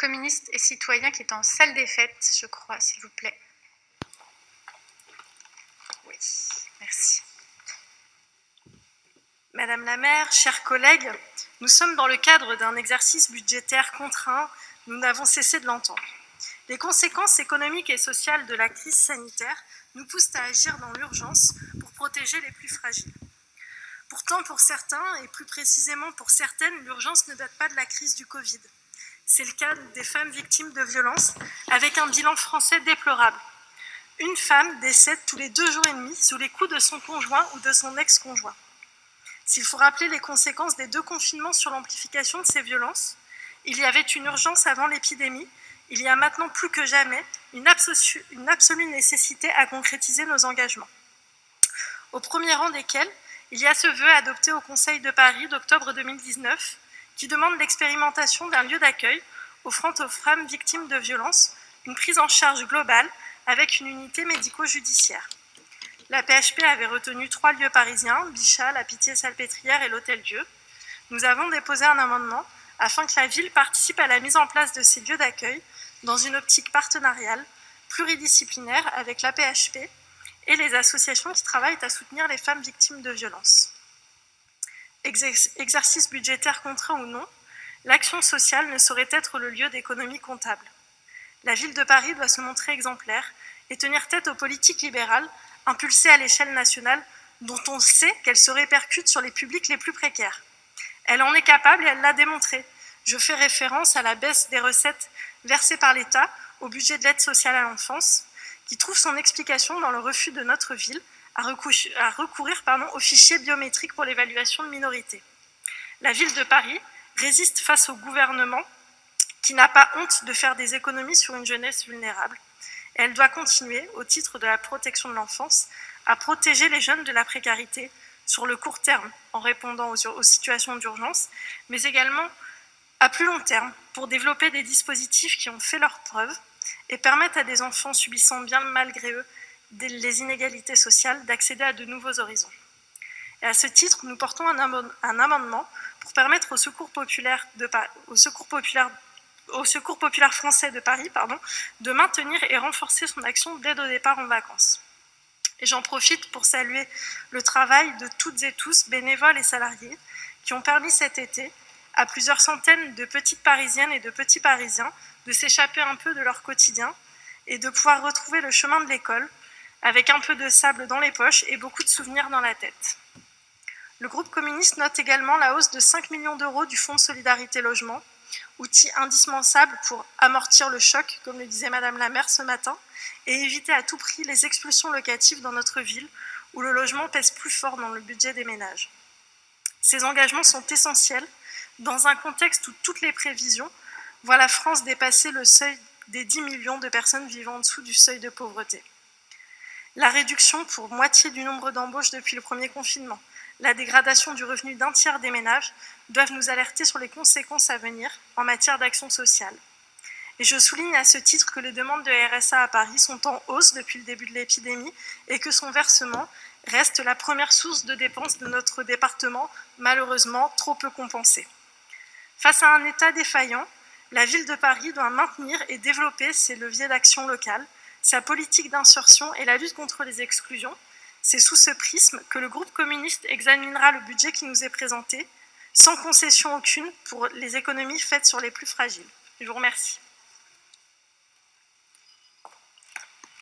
communiste et citoyen qui est en salle des fêtes, je crois, s'il vous plaît. Oui, merci. Madame la maire, chers collègues, nous sommes dans le cadre d'un exercice budgétaire contraint, nous n'avons cessé de l'entendre. Les conséquences économiques et sociales de la crise sanitaire nous poussent à agir dans l'urgence pour protéger les plus fragiles. Pourtant, pour certains, et plus précisément pour certaines, l'urgence ne date pas de la crise du Covid. C'est le cas des femmes victimes de violences, avec un bilan français déplorable. Une femme décède tous les 2 jours et demi sous les coups de son conjoint ou de son ex-conjoint. S'il faut rappeler les conséquences des 2 confinements sur l'amplification de ces violences, il y avait une urgence avant l'épidémie, il y a maintenant plus que jamais une absolue nécessité à concrétiser nos engagements. Au premier rang desquels, il y a ce vœu adopté au Conseil de Paris d'octobre 2019 qui demande l'expérimentation d'un lieu d'accueil offrant aux femmes victimes de violences une prise en charge globale avec une unité médico-judiciaire. La PHP avait retenu 3 lieux parisiens, Bichat, la Pitié-Salpêtrière et l'Hôtel-Dieu. Nous avons déposé un amendement afin que la ville participe à la mise en place de ces lieux d'accueil dans une optique partenariale, pluridisciplinaire avec la PHP et les associations qui travaillent à soutenir les femmes victimes de violences. Exercice budgétaire contraint ou non, l'action sociale ne saurait être le lieu d'économie comptable. La ville de Paris doit se montrer exemplaire et tenir tête aux politiques libérales impulsées à l'échelle nationale dont on sait qu'elles se répercutent sur les publics les plus précaires. Elle en est capable et elle l'a démontré. Je fais référence à la baisse des recettes versées par l'État au budget de l'aide sociale à l'enfance, qui trouve son explication dans le refus de notre ville à recourir aux fichiers biométriques pour l'évaluation de minorités. La ville de Paris résiste face au gouvernement qui n'a pas honte de faire des économies sur une jeunesse vulnérable. Et elle doit continuer, au titre de la protection de l'enfance, à protéger les jeunes de la précarité sur le court terme, en répondant aux situations d'urgence, mais également à plus long terme, pour développer des dispositifs qui ont fait leurs preuves et permettent à des enfants subissant bien malgré eux les inégalités sociales d'accéder à de nouveaux horizons. Et à ce titre, nous portons un amendement pour permettre au Secours populaire français de Paris de maintenir et renforcer son action d'aide au départ en vacances. Et j'en profite pour saluer le travail de toutes et tous, bénévoles et salariés, qui ont permis cet été à plusieurs centaines de petites Parisiennes et de petits Parisiens de s'échapper un peu de leur quotidien et de pouvoir retrouver le chemin de l'école avec un peu de sable dans les poches et beaucoup de souvenirs dans la tête. Le groupe communiste note également la hausse de 5 millions d'euros du Fonds de solidarité logement, outil indispensable pour amortir le choc, comme le disait Madame la maire ce matin, et éviter à tout prix les expulsions locatives dans notre ville, où le logement pèse plus fort dans le budget des ménages. Ces engagements sont essentiels dans un contexte où toutes les prévisions voient la France dépasser le seuil des 10 millions de personnes vivant en dessous du seuil de pauvreté. La réduction pour moitié du nombre d'embauches depuis le premier confinement, la dégradation du revenu d'un tiers des ménages doivent nous alerter sur les conséquences à venir en matière d'action sociale. Et je souligne à ce titre que les demandes de RSA à Paris sont en hausse depuis le début de l'épidémie et que son versement reste la première source de dépenses de notre département, malheureusement trop peu compensée. Face à un État défaillant, la ville de Paris doit maintenir et développer ses leviers d'action locale, sa politique d'insertion et la lutte contre les exclusions. C'est sous ce prisme que le groupe communiste examinera le budget qui nous est présenté, sans concession aucune pour les économies faites sur les plus fragiles. Je vous remercie.